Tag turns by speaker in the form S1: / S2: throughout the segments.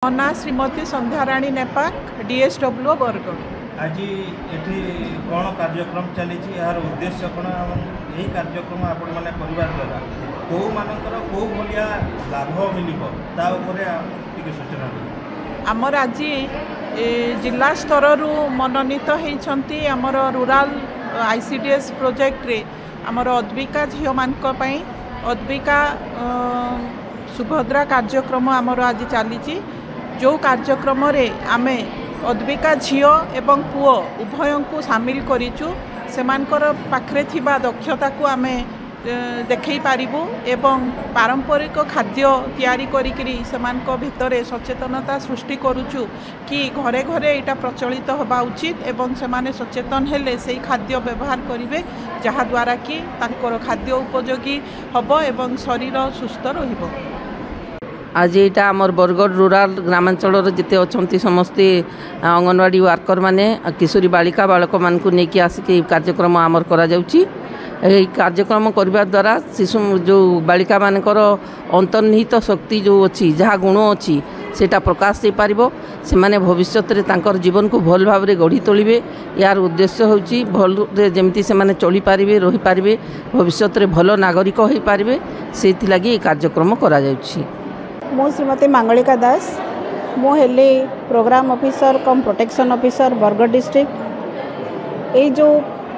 S1: मो ना श्रीमती संध्याराणी नेपाक डीएसडब्ल्यू बरगढ़।
S2: आज ये कौन कार्यक्रम चली यार उद्देश्य कौन यही कार्यक्रम आपण मैंने द्वारा कौ मानकर कौ भाया लाभ मिल सूचना
S1: आमर आज जिला स्तर मनोनीत होती आमर रूराल आईसीडीएस प्रोजेक्ट रे आमर अद्विका झील मान अद्विका सुभद्रा कार्यक्रम आमर आज चली जो कार्यक्रम रे आमे अद्विका झील एवं पुओ उभय को सामिल करिचु सेमानकर पाखरे थिबा दक्षता को आमे देखै पारिबु एवं पारंपरिक खाद्य तैयारी करिकरी सेमानक भितरे सचेतनता सृष्टि करूचु कि घरे घरे एटा प्रचलित होबा उचित एवं सेमाने सचेतन हेले सेही खाद्य व्यवहार करिवे जहा द्वारा कि तांकर खाद्य उपयोगी हबो एवं शरीर सुस्थ रहिबो।
S3: आज यहाँ आमर बरगढ़ रूराल ग्रामांचल जिते अच्छा समस्ते अंगनवाड़ी वर्कर माने किशोरी बालिका बालक मान को लेकिन आसिक कार्यक्रम आमर करा जाउची। यही कार्यक्रम करने द्वारा शिशु जो बालिका मानकर अंतर्निहित शक्ति जो अच्छी जहाँ गुण अच्छी सेटा प्रकाश दे पारिबो से माने भविष्य रे तांकर जीवन को भल भाव में गढ़ी तोलिबे। यार उद्देश्य होची भल जेमती से माने चली पारिबे रही पारिबे भविष्य रे भल नागरिक हो पारिबे सेति लागि ए कार्यक्रम करा जाउची।
S4: मो श्रीमती मांगलिका दास मो हेली प्रोग्राम ऑफिसर कम प्रोटेक्शन ऑफिसर बरगढ़ डिस्ट्रिक्ट। ये जो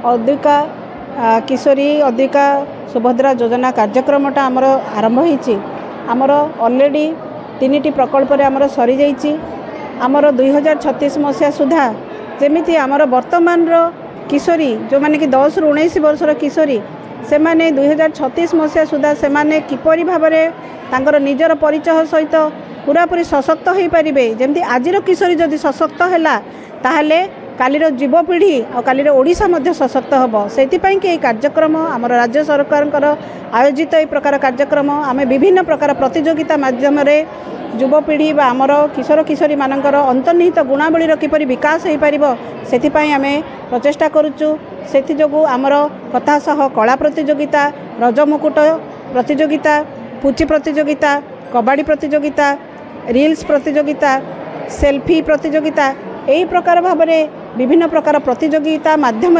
S4: अद्विका किशोरी अद्विका सुभद्रा योजना कार्यक्रमटा आमर आरंभ होईची आमर ऑलरेडी 3टी प्रकल्प रे आमर सरी जाईची। आमर 2036 मसीहा सुधा जेमिति आमर वर्तमान रो किशोरी जो माने कि 10 रु 19 वर्षर किशोरी से माने 2036 मसीहा सुधा से माने किपरि भाबरे तांकर निजर परिचय सहित पूरापूरी सशक्त हो पारे जमती आजिर किशोरी जदि सशक्त है ताहले कालीर युवपीढ़ी और कालीर ओडिशा मध्य सशक्त हम से कार्यक्रम आम राज्य सरकार आयोजित ए प्रकार कार्यक्रम आम विभिन्न प्रकार प्रतियोगिता माध्यम युवपीढ़ी बा आमर किशोर किशोरी मानकर अंतर्निहित गुणावलीर किपरि विकास हो पार से आम प्रचेषा करुचु। से जो आमर कथा सह कला प्रतियोगिता रज मुकुट प्रतियोगिता पुची प्रतियोगिता कबाड़ी प्रतियोगिता रील्स प्रतियोगिता सेल्फी प्रतियोगिता यही प्रकार भाव में विभिन्न प्रकार प्रतियोगिता माध्यम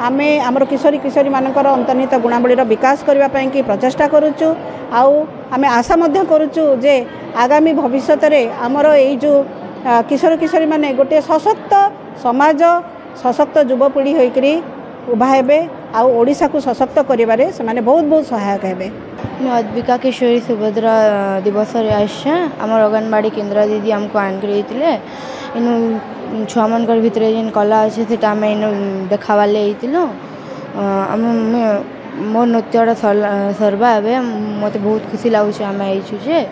S4: आमे आमर किशोरी किशोरी मानकर अंतर्निहित गुणावलीर विकास करने की प्रचेषा करुचु। आमे आशा मध्य करुचु जे आगामी भविष्य रे आमर यही जो किशोर किशोरी माने गोटे सशक्त समाज सशक्त युवपीढ़ी होकरी उभा हेबे आउ ओडिशा को सशक्त करिबारे से माने बहुत बहुत सहायक हेबे।
S5: मैं अद्विका किशोरी सुभद्रा दिवस आसे आमर अंगनवाड़ी केन्द्र दीदी आमको आन कर इन छुआ मान भितर जेन कला अच्छे से आम इन देखावार मो नृत्य सरवा एवं मत बहुत खुशी लगुच आम आईचु जे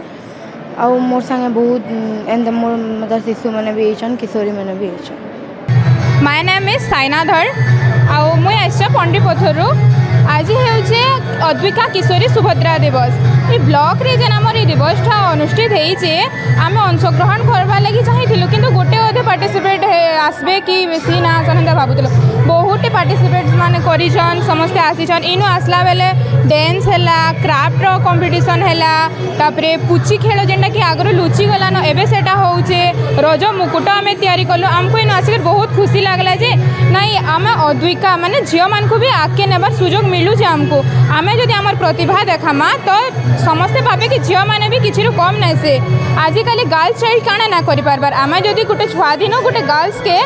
S5: आउ मोर संगे बहुत एंड मोर मतलब शिशु मैंने भी आईचन किशोरी मैंने भी आईचन।
S6: माय नेम इज साइनाधर आउ मुई आसे पंडीपथर आज हे अद्विका किशोरी सुभद्रा दिवस ये ब्लॉक रे जेन आमर ये दिवसटा अनुष्ठित होइछे आमे अंशग्रहण करबा लागि चाहिथिलु किंतु गोटे अधे पार्टिसिपेट आसबे कि बेसी ना सनंदा भाबुतलो बहुते पार्टिसिपेट्स माने करिछन समस्त आसीछन इनु आसला बेले डांस हैला क्राफ्ट रो कंपटीशन हैला तापरे पुची खेल जेंटा कि आगरो लुची गला न एबे सेटा होउछे रज मुकुट आमे तयारी करलो हमको इनु आसीकर बहुत खुशी लागला जे नाही आमे अद्विका माने झियो मान को भी आके नेबार सुयोग मिलु जे हमको आमे जदि हमर प्रतिभा देखामा तो समस्ते भावे कि झियो माने भी किछि कम नै से आजिकल गर्ल्स चाइल्ड काना ना करि पारबार आमे जदि गोटे छुआ दिन गोटे गर्ल्स के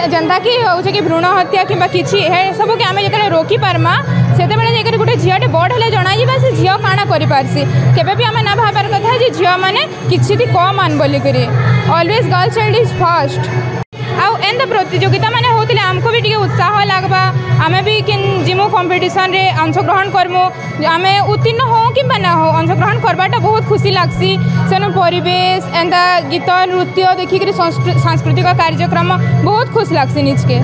S6: जेंता कि होउछे कि भ्रूण हत्या किंबा किछि हे सब के आमे जतले रोकी पारमा सेते बेले जेकर गोटे झियोटे बड़ हेले जणा जिबा से झियो काना करि पारसी केबे भी आमे ना भाबार कथा जे झियो माने किछि भी कम आन बोली करी always girls child is first. आउ एंड प्रतियोगिता माने होतिले हमको भी टिके उत्साह लागबा आमे भी किन जिमो कंपटीशन रे अंशग्रहण करमु आमे उत्तीर्ण हो कि ना हो अंशग्रहण करबाटा बहुत खुशी लागसी सेनु परिवेश एंड गीत नृत्य देखिक सांस्कृतिक कार्यक्रम बहुत खुश लागसी निजके।